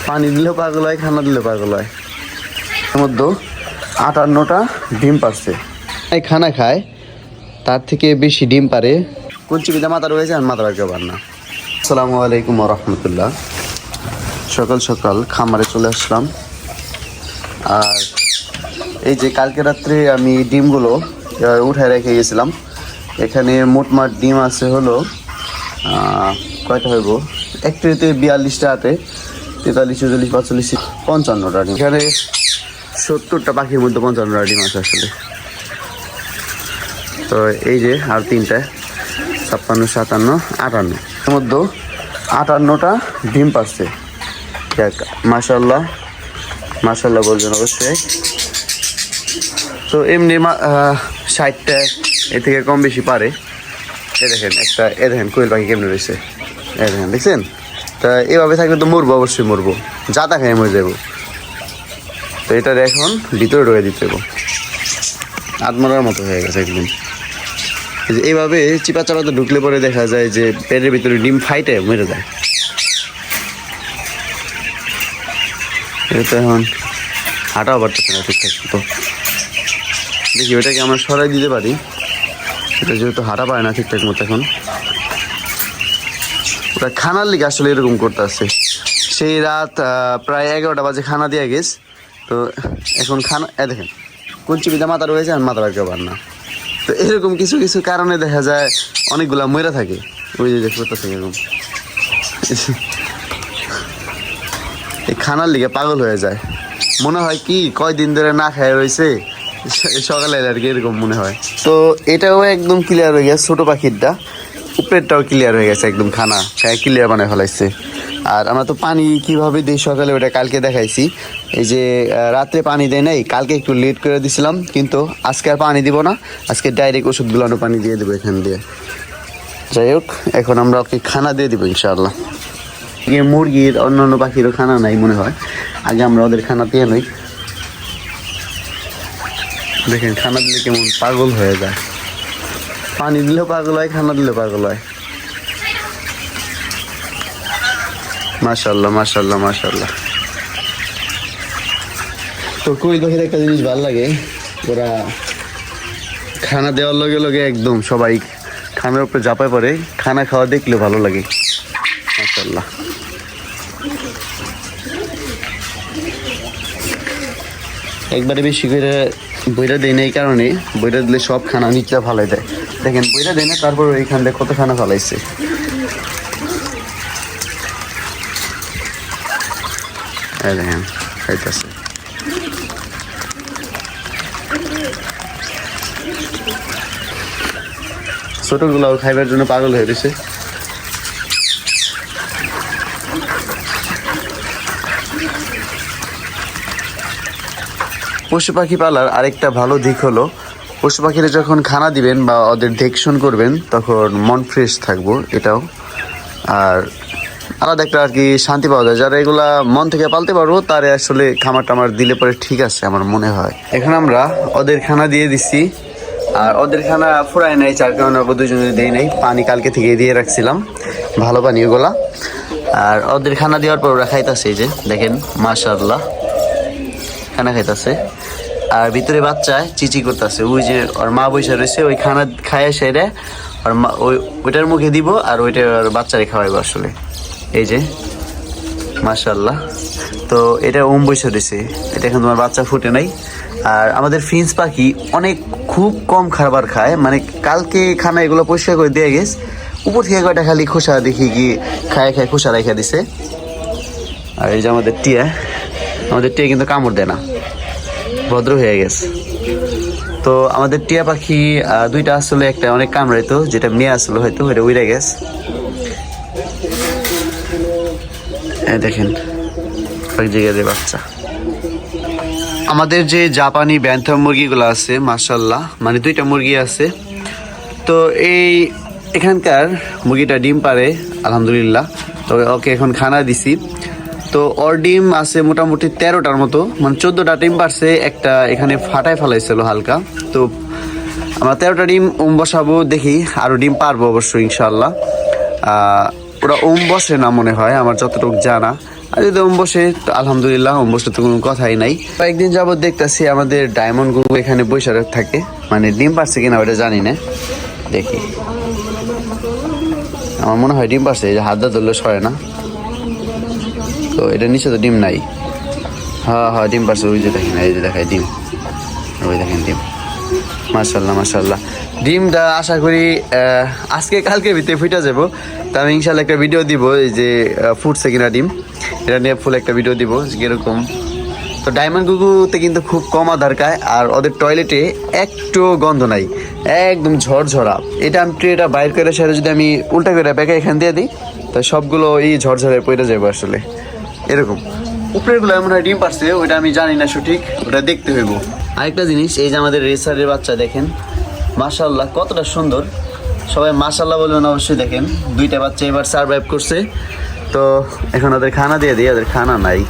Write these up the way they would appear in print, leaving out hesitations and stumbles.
পানি দিলেও পাগল হয়, খানা দিলেও পাগল হয়। এর মধ্যে 58টা ডিম পারছে। এই খানা খায় তার থেকে বেশি ডিম পারে। কুঞ্চি বিদা মাথা রয়েছে আর মাথা রাখতে পার না। আসসালামু আলাইকুম ওয়া রাহমাতুল্লাহ। সকাল সকাল খামারে চলে আসলাম। আর এই যে কালকে রাত্রে আমি ডিমগুলো উঠায় রেখে গেছিলাম। এখানে মোটমাট ডিম আছে হলো কয়টা হইব, এক ট্রেতে 42টা, হাতে 43, 44, 45, 55টা ডিম। এখানে 70টা পাখির মধ্যে 55টা ডিম আছে আসলে। তো এই যে আর 3টা 56, 57, 58, এর মধ্যে 58টা ডিম পারছে। মাশাআল্লাহ মাশাআল্লাহ বলছেন অবশ্যই। তো এমনি 60টা এর থেকে কম বেশি পারে। এ দেখেন একটা, এ দেখেন কোয়েল পাখি কেমনে রয়েছে, এ দেখেন, দেখছেন? তা এভাবে থাকলে তো মরবো, অবশ্যই মরবো, যাতা খেয়ে মরে যাবো। তো এটার এখন ভিতরে ঢুকে দিতে হবে, আত্মরার মতো হয়ে গেছে একদম। এইভাবে চিপা চাপাতে ঢুকলে পরে দেখা যায় যে পেটের ভিতরে ডিম ফাইটে মরে যায়। এটা এখন হাঁটাও পারতেছে না ঠিকঠাক মতো। দেখি ওটাকে আমরা সরাই দিতে পারি, এটা যেহেতু হাঁটা পায় না ঠিকঠাক মতো। এখন ওটা খানার লিগে আসলে এরকম করতে আসছে। সেই রাত প্রায় 11টা বাজে খানা দিয়ে গেছে। তো এখন খানা দেখেন কুঞ্চি বিদা মাথা রয়েছে আর মাথা রাখতে পার না। তো এরকম কিছু কিছু কারণে দেখা যায় অনেকগুলা ময়রা থাকে। ওই যে দেখতে এরকম এই খানার লিগে পাগল হয়ে যায়। মনে হয় কি কয়দিন ধরে না খায় রয়েছে সকালে আর কি, এরকম মনে হয়। তো এটাও একদম ক্লিয়ার হয়ে গেছে, ছোট পাখিরটা উপরেরটাও ক্লিয়ার হয়ে গেছে, একদম খানা খায় ক্লিয়ার বানায় ফেলাইছে। আর আমরা তো পানি কিভাবে দিই সকালে ওটা কালকে দেখাইছি। এই যে রাত্রে পানি দেয় নাই, কালকে একটু লেট করে দিছিলাম, কিন্তু আজকে আর পানি দিব না, আজকে ডাইরেক্ট ওষুধ গুলানো পানি দিয়ে দেবো এখান দিয়ে। যাই হোক, এখন আমরা ওকে খানা দিয়ে দিব ইনশাআল্লাহ। মুরগির অন্যান্য পাখিরও খানা নাই মনে হয়, আগে আমরা ওদের খানা দিয়ে নই। দেখেন খানা দিলে কেমন পাগল হয়ে যায়, পানি দিলেও পাগল হয়, খানা দিলেও পাগল হয়। মাশাআল্লাহ মাশাআল্লাহ মাশাআল্লাহ। তো কোয়েল পাখির একটা জিনিস ভালো লাগে, ওরা খানা দেওয়ার লগে লগে একদম সবাই খানার উপরে ঝাঁপায় পড়ে, খানা খাওয়া দেখলে ভালো লাগে। মাশাআল্লাহ। একবারে বেশি করে বইটা দেয় না, এই কারণে বইটা দিলে সব খানা নিচে ফালাই দেয়। দেখেন বইটা দেয় না, তারপর এইখান থেকে কত খানা ফালাইছে। দেখেন খাইতেছে। ছোটগুলাও খাইবার জন্য পাগল হয়ে গেছে। পশু পাখি পালার আরেকটা ভালো দিক হলো, পশু পাখিরা যখন খানা দিবেন বা ওদের দেখশন করবেন তখন মন ফ্রেশ থাকবো, এটাও। আর আলাদা একটা আর কি শান্তি পাওয়া যায়। যারা এগুলা মন থেকে পালতে পারবো তারা আসলে খামার টামার দিলে পরে ঠিক আছে আমার মনে হয়। এখন আমরা ওদের খানা দিয়ে দিচ্ছি, আর ওদের খানা ফুরায় নাই, যার কারণে দুজনে দেই নাই। পানি কালকে থেকে দিয়ে রাখছিলাম, ভালো পানি ওগুলা। আর ওদের খানা দেওয়ার পর ওরা খাইতেছে, এই যে দেখেন মাশাআল্লাহ খানা খাইতেছে। আর ভিতরে বাচ্চায় চিচি করতেছে, ওই যে ওর মা বসে রয়েছে, ওই খানা খায় সেরে আর মা ওইটার মুখে দিব আর ওইটা বাচ্চারে খাওয়াইবো আসলে। এই যে মাশাআল্লাহ। তো এটা বসে রয়েছে, এটা এখন তোমার বাচ্চা ফুটে নাই। আর আমাদের ফিন্স পাখি খুব কম খাবার খায়, মানে কালকে খানা এগুলো পরিষ্কার করে দিয়ে গেছে, উপর থেকে কয়টা খালি খোসা দেখি কি খায় খোসা রেখে দিছে। আর এই যে আমাদের টিয়া কিন্তু কামড় দেয় না, ভদ্র হয়ে গেছে। তো আমাদের টিয়া পাখি 2টা আসলে, একটা অনেক কামড়াইতো, যেটা মেয়ে আসলে হয়তো ওইটা উড়ে গেছে। দেখেন কয়েক জায়গায় বাচ্চা। আমাদের যে জাপানি ব্যান্থাম মুরগিগুলো আছে মাশাআল্লাহ, মানে 2টা মুরগি আছে। তো এখানকার মুরগিটা ডিম পারে আলহামদুলিল্লাহ। তো ওকে এখন খানা দিছি। তো ওর ডিম আছে মোটামুটি 13টার মতো, মানে 14টা ডিম পারছে, একটা এখানে ফাটায় ফেলাইছিল হালকা। তো আমরা 13টা ডিম বসাবো, দেখি আরো ডিম পারবো অবশ্যই ইনশাআল্লাহ। ওরা বসে না মনে হয় আমার যতটুকু জানা, আর যদি ওম বসে তো আলহামদুলিল্লাহ, ওম বসলে তো কোনো কথাই নাই। কয়েকদিন যাবত দেখতেছি আমাদের ডায়মন্ড গুগু এখানে বসে থাকে, মানে ডিম পারছে কিনা ওটা জানি না, দেখি। আমার মনে হয় ডিম পারছে, এই যে হাত ধরলে সরে না, তো এটা নিচে তো ডিম নাই। হ্যাঁ হ্যাঁ ডিম পারছে, ওই যে দেখেন, এই যে দেখায় ডিম, ওই দেখেন ডিম। মাশাল্লাহ মাশাল্লাহ, ডিমটা আশা করি আজকে কালকে ভিতরে ফুটে যাবো। তা আমি ইনশাল্লাহ একটা ভিডিও দিব, এই যে ফুটছে কিনা ডিম, এটা নিয়ে ফুল একটা ভিডিও দিব যেরকম। তো ডায়মন্ড গুগুতে কিন্তু খুব কম আধার খায়, আর ওদের টয়লেটে একটু গন্ধ নাই, একদম ঝরঝরা। এটা আমি ট্রেটা বাইর করে সেটা যদি আমি উল্টা করে ব্যাগে এখান দিয়ে দিই, তো সবগুলো এই ঝরঝরে পড়ে যাবো আসলে, এরকম। উপরের গুলো এমন হয় ডিম পারছে, ওইটা আমি জানি না সঠিক, ওটা দেখতে হইব। আরেকটা জিনিস, এই যে আমাদের রেসারের বাচ্চা দেখেন, মাশাল্লাহ কতটা সুন্দর, সবাই মাশাল্লাহ বলবেন অবশ্যই। দেখেন দুইটা বাচ্চা এবার সারভাইভ করছে। তো এখন ওদের খানা দিয়ে দিই, ওদের খানা নাই,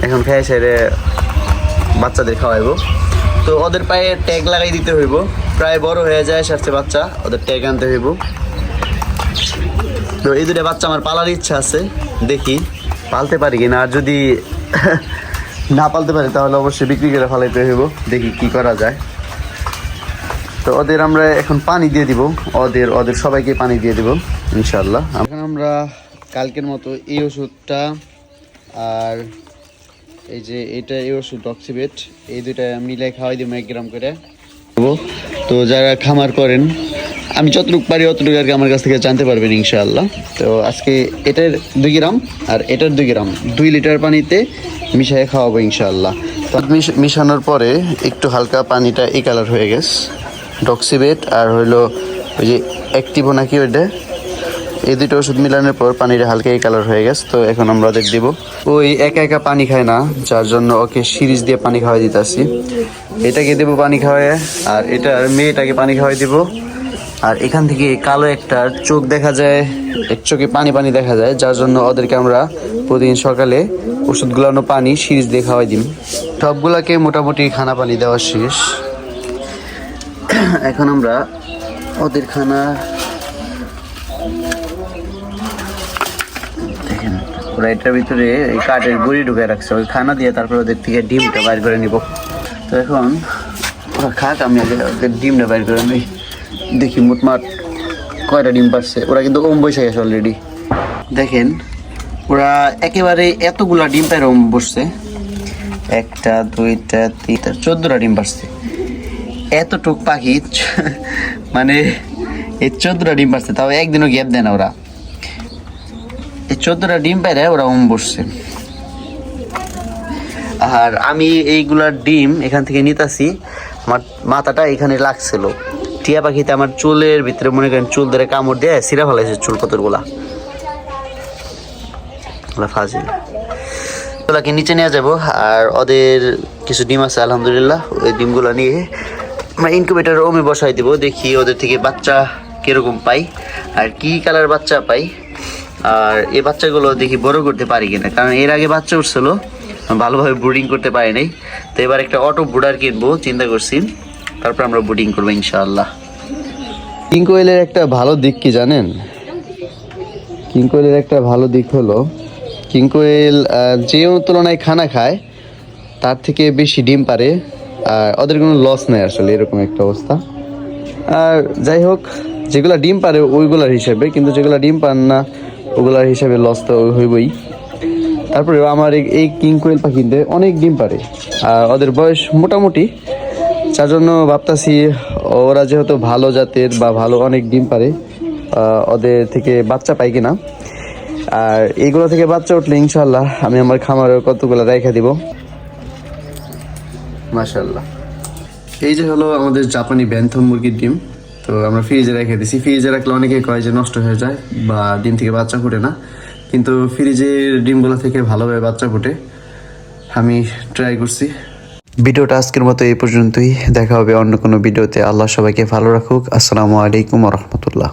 এখন খেয়ে সেরে বাচ্চাদের খাওয়াইবো। তো ওদের পায়ে ট্যাগ লাগাই দিতে হইব, প্রায় বড় হয়ে যায় সাথে বাচ্চা, ওদের ট্যাগ আনতে হইব। তো এই দুটো বাচ্চা আমার পালার ইচ্ছা আছে, দেখি পালতে পারি কিনা, আর যদি না পালতে পারি তাহলে অবশ্যই বিক্রি করে ফেলাইতে হইব, দেখি কি করা যায়। তো ওদের আমরা এখন পানি দিয়ে দিব, ওদের সবাইকে পানি দিয়ে দিব ইনশাল্লাহ। এখন আমরা কালকের মতো এই ওষুধটা আর এই যে এটা, এই ওষুধ ডক্সিবেট, এই দুইটা মিলে খাওয়াই দিব 1 গ্রাম করে। তো যারা খামার করেন, আমি যতটুকু পারি অতটুকু আর কি আমার কাছ থেকে জানতে পারবেন ইনশাআল্লাহ। তো আজকে এটার 2 গ্রাম আর এটার 2 গ্রাম 2 লিটার পানিতে মিশিয়ে খাওয়াবো ইনশাআল্লাহ। তো মিশানোর পরে একটু হালকা পানিটা এই কালার হয়ে গেছে, ডক্সিবেট আর হইলো ওই যে অ্যাক্টিভো নাকি ওইটা, এই দুটো ওষুধ মিলানোর পর পানিটা হালকা এই কালার হয়ে গেছে। তো এখন আমরা ওদের দিব, ওই একা একা পানি খায় না, যার জন্য ওকে সিরিজ দিয়ে পানি খাওয়াই দিতেছি। এটাকে দেবো পানি খাওয়াই, আর এটা মেয়েটাকে পানি খাওয়াই দিব। আর এখান থেকে কালো একটা চোখ দেখা যায়, এক চোখে পানি পানি দেখা যায়, যার জন্য ওদেরকে আমরা প্রতিদিন সকালে ওষুধগুলানো পানি সিরিজ দিয়ে খাওয়াই দিই। সবগুলাকে মোটামুটি খানা পানি দেওয়া শেষ। এখন আমরা ওদের খানা দেখেন, ওরা এটার ভিতরে এই কাঠের গুঁড়ি ঢুকে রাখছে, ওই খানা দিয়ে তারপর ওদের থেকে ডিমটা বাইর করে নিব। তো এখন ওরা খাক, আমি আগে ওদের ডিমটা বাইর করে নিই, দেখি মোটমাট কয়টা ডিম পারছে। ওরা কিন্তু ওম বসে গেছে অলরেডি, দেখেন ওরা একেবারে এতগুলা ডিম পায় ওম বসছে, 1টা 2টা 3টা 14টা ডিম পারছে। এতটুক পাখি মানে এই 14টা ডিম পারছে, তাও একদিনও গ্যাপ দেয় না ওরা। এই 14টা ডিম পাইরে ওরা ওম বসছে। আর আমি এইগুলার ডিম এখান থেকে নিতাছি, আমার মাথাটা এখানে লাগছিল। টিয়া পাখিতে আমার চুলের ভিতরে মনে করেন চুল ধরে কামড় দিয়ে সিরা ফেলাইছে চুল কতগুলা, ফাজিল। ওগুলাকে নিচে নিয়ে যাবো, আর ওদের কিছু ডিম আছে আলহামদুলিল্লাহ, ওই ডিমগুলো নিয়ে আমরা ইনকিউবেটর ওমে বসাই দিব, দেখি ওদের থেকে বাচ্চা কিরকম পাই আর কি কালার বাচ্চা পাই। আর এই বাচ্চাগুলো দেখি বড় করতে পারি কিনা, কারণ এর আগে বাচ্চা উঠছিল ভালোভাবে ব্রুডিং করতে পারি নাই। তো এবার একটা অটো ব্রুডার কিনবো চিন্তা করছি, তারপর আমরা ব্রুডিং করবো ইনশাআল্লাহ। কিং কোয়েলের একটা ভালো দিক কি জানেন? কিং কোয়েলের একটা ভালো দিক হলো, কিং কোয়েল যে তুলনায় খানা খায় তার থেকে বেশি ডিম পারে, আর ওদের কোনো লস নেই আসলে, এরকম একটা অবস্থা। আর যাই হোক, যেগুলা ডিম পারে ওইগুলার হিসাবে, কিন্তু যেগুলা ডিম পান না ওগুলার হিসাবে লস তো হইবই। তারপরে আমার এই কিং কোয়েল পাখিতে অনেক ডিম পারে, আর ওদের বয়স মোটামুটি, যার জন্য ভাবতাছি ওরা যেহেতু ভালো জাতের বা ভালো অনেক ডিম পারে, ওদের থেকে বাচ্চা পাই কিনা। আর এইগুলো থেকে বাচ্চা উঠলে ইনশাল্লাহ আমি আমার খামারে কতগুলো রেখে দিব। মাশাআল্লাহ, এই যে হলো আমাদের জাপানি ব্যান্থম মুরগির ডিম। তো আমরা ফ্রিজে রেখে দিছি, ফ্রিজে রাখলে অনেকে কয় যে নষ্ট হয়ে যায় বা ডিম থেকে বাচ্চা ফুটে না, কিন্তু ফ্রিজের ডিমগুলো থেকে ভালোভাবে বাচ্চা ফুটে, আমি ট্রাই করছি। ভিডিওটা আজকের মতো এই পর্যন্তই, দেখা হবে অন্য কোনো ভিডিওতে। আল্লাহ সবাইকে ভালো রাখুক। আসসালামু আলাইকুম ওয়া রাহমাতুল্লাহ।